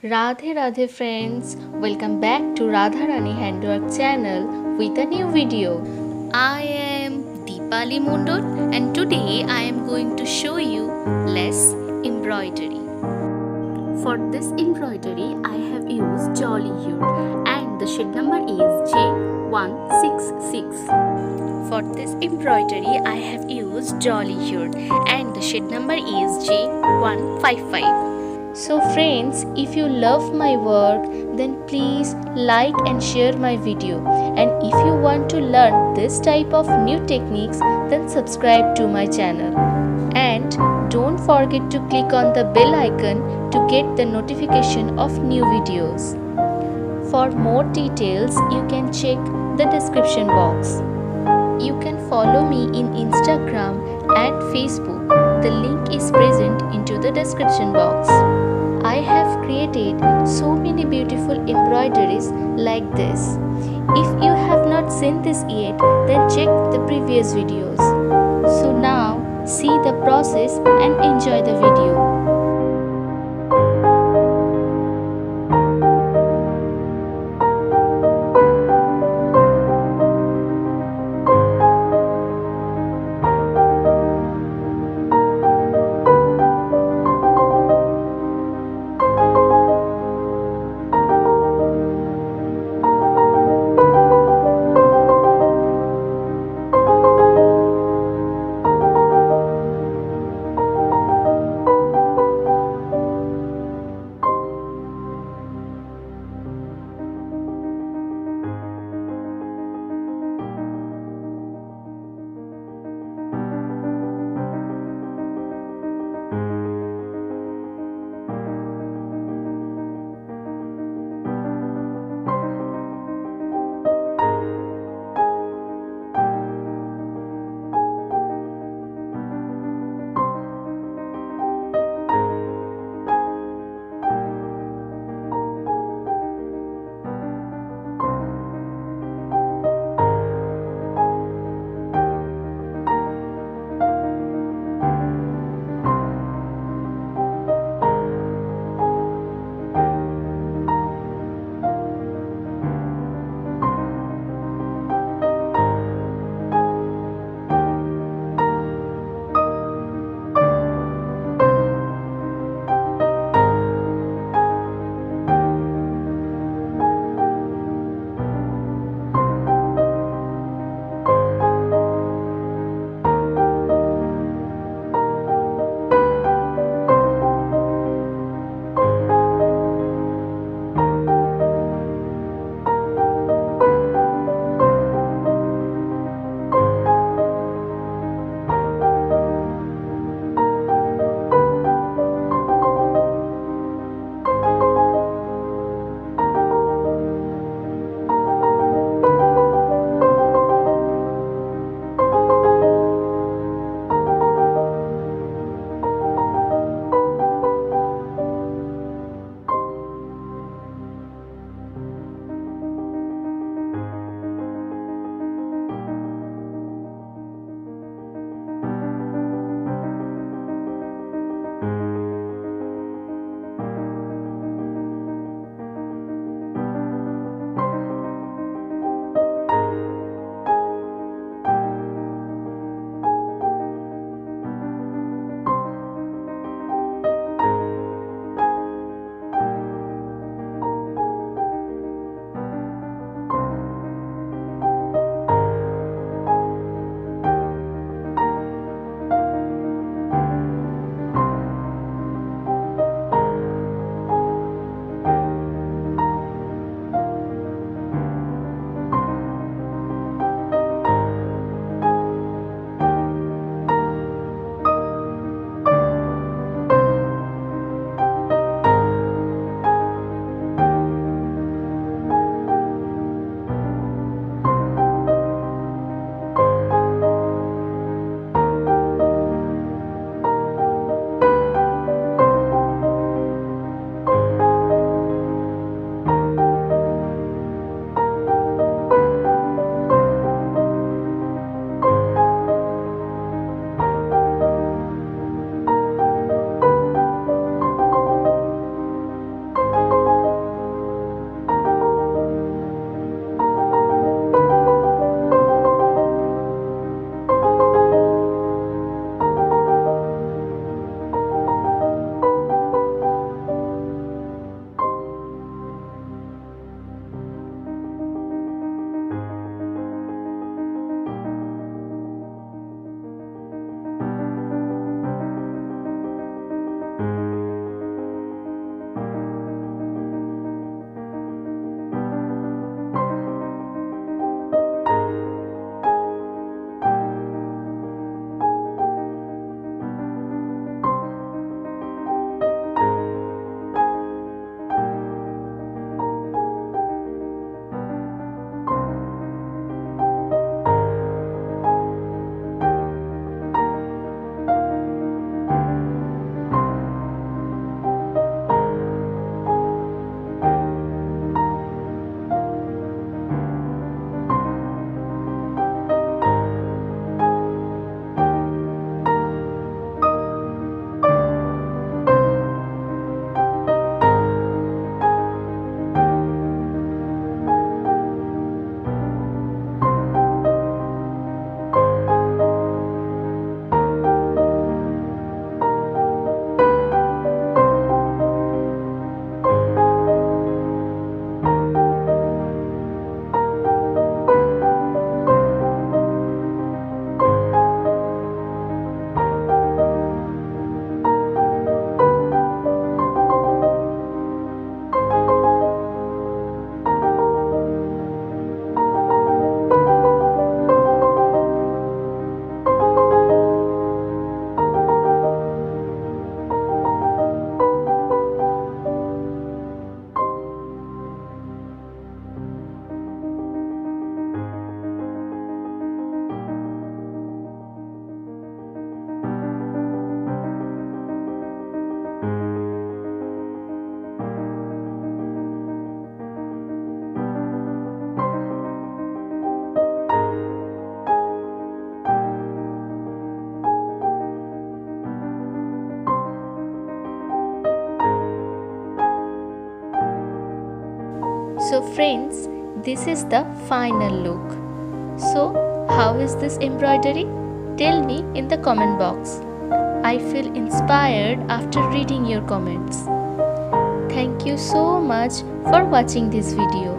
Radhe Radhe friends, welcome back to Radharani Handwork channel with a new video. I am Deepali Mondol and today I am going to show you lace embroidery. For this embroidery I have used jolly here and the shade number is J166. For this embroidery I have used jolly here and the shade number is J155. So friends, if you love my work, then please like and share my video. And if you want to learn this type of new techniques, then subscribe to my channel. And don't forget to click on the bell icon to get the notification of new videos. For more details, you can check the description box. You can follow me in Instagram and Facebook. The link is present into the description box. I have created so many beautiful embroideries like this. If you have not seen this yet, then check the previous videos. So now, see the process and enjoy the video. So friends, this is the final look. So how is this embroidery? Tell me in the comment box. I feel inspired after reading your comments. Thank you so much for watching this video.